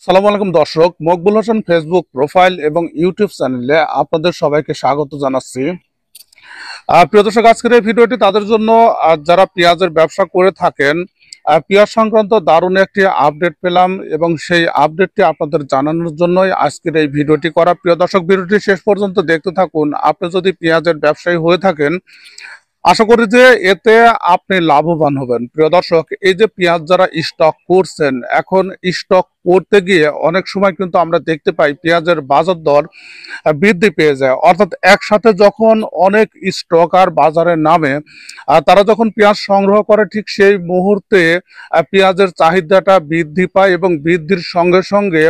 সালামু আলাইকুম দর্শক, মকবুল হোসেন ফেসবুক প্রোফাইল এবং ইউটিউব চ্যানেলে আপনাদের সবাইকে স্বাগত জানাচ্ছি। প্রিয় দর্শক, আজকের এই ভিডিওটি তাদের জন্য যারা পেঁয়াজের ব্যবসা করে থাকেন। পেঁয়াজ সংক্রান্ত দারুণ একটি আপডেট পেলাম এবং সেই আপডেটটি আপনাদের জানানোর জন্যই আজকের এই ভিডিওটি করা। প্রিয় দর্শক, ভিডিওটি শেষ পর্যন্ত দেখতে থাকুন। আপনি যদি পেঁয়াজের ব্যবসায়ী হয়ে থাকেন, আশা করি যে এতে আপনি লাভবান হবেন। প্রিয় দর্শক, এই যে পেঁয়াজ যারা স্টক করছেন, এখন স্টক করতে গিয়ে অনেক সময় কিন্তু আমরা দেখতে পাই পেঁয়াজের বাজার দর বৃদ্ধি পেয়ে যায়। অর্থাৎ একসাথে যখন অনেক স্টকার বাজারে নামে, তারা যখন পেঁয়াজ সংগ্রহ করে, ঠিক সেই মুহূর্তে পেঁয়াজের চাহিদাটা বৃদ্ধি পায় এবং বৃদ্ধির সঙ্গে সঙ্গে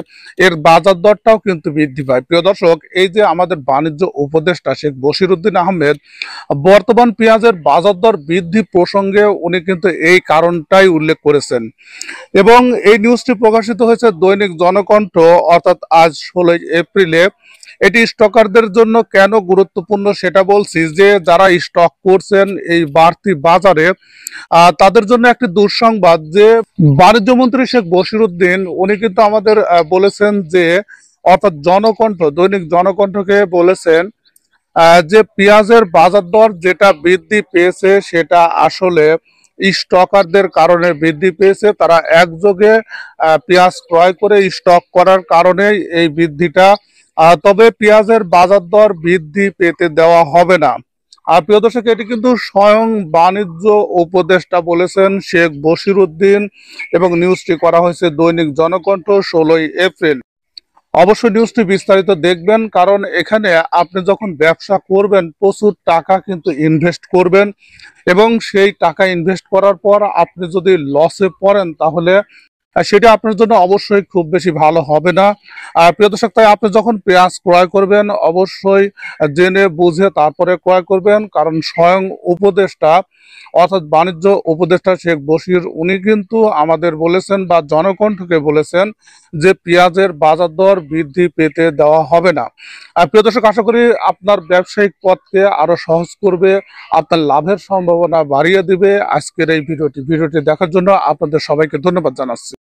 এর বাজার দরটাও কিন্তু বৃদ্ধি পায়। প্রিয় দর্শক, এই যে আমাদের বাণিজ্য উপদেষ্টা শেখ বশিরউদ্দিন আহমেদ বর্তমান পেঁয়াজের বাজার দর বৃদ্ধি প্রসঙ্গে উনি কিন্তু এই কারণটাই উল্লেখ করেছেন এবং এই নিউজটি প্রকাশিত হয়েছে দৈনিক জনকণ্ঠ, অর্থাৎ আজ 16 এপ্রিলে। এটি স্টকারদের জন্য কেন গুরুত্বপূর্ণ সেটা বলছি, যে যারা স্টক করছেন এই বাড়তি বাজারে, তাদের জন্য একটি দুঃসংবাদ যে বাণিজ্য মন্ত্রী শেখ বশিরউদ্দিন উনি কিন্তু আমাদের বলেছেন যে, অর্থাৎ জনকণ্ঠ, দৈনিক জনকণ্ঠকে বলেছেন যে পেঁয়াজের বাজার দর যেটা বৃদ্ধি পেয়েছে সেটা আসলে স্টকারদের কারণে বৃদ্ধি পেয়েছে। তারা একযোগে পেঁয়াজ ক্রয় করে স্টক করার কারণে এই বৃদ্ধিটা। তবে পেঁয়াজের বাজার দর বৃদ্ধি পেতে দেওয়া হবে না। আর প্রিয় দর্শক, এটি কিন্তু স্বয়ং বাণিজ্য উপদেষ্টা বলেছেন শেখ বশিরউদ্দিন এবং নিউজটি করা হয়েছে দৈনিক জনকণ্ঠ 16 এপ্রিল। অবশ্যই নিউজটি বিস্তারিত দেখবেন, কারণ এখানে আপনি যখন ব্যবসা করবেন প্রচুর টাকা কিন্তু ইনভেস্ট করবেন এবং সেই টাকা ইনভেস্ট করার পর আপনি যদি লসে পড়েন তাহলে সেটা আপনার জন্য অবশ্যই খুব বেশি ভালো হবে না। প্রিয় দর্শক, তাই আপনি যখন পেঁয়াজ ক্রয় করবেন অবশ্যই জেনে বুঝে তারপরে ক্রয় করবেন, কারণ স্বয়ং উপদেষ্টা, অর্থাৎ বাণিজ্য উপদেষ্টা শেখ বশির উনি কিন্তু আমাদের বলেছেন বা জনকণ্ঠকে বলেছেন যে পেঁয়াজের বাজার দর বৃদ্ধি পেতে দেওয়া হবে না। প্রিয় দর্শক, আশা করি আপনার ব্যবসায়িক পথকে আরো সহজ করবে, আপনার লাভের সম্ভাবনা বাড়িয়ে দিবে আজকের এই ভিডিওটি দেখার জন্য আপনাদের সবাইকে ধন্যবাদ জানাচ্ছি।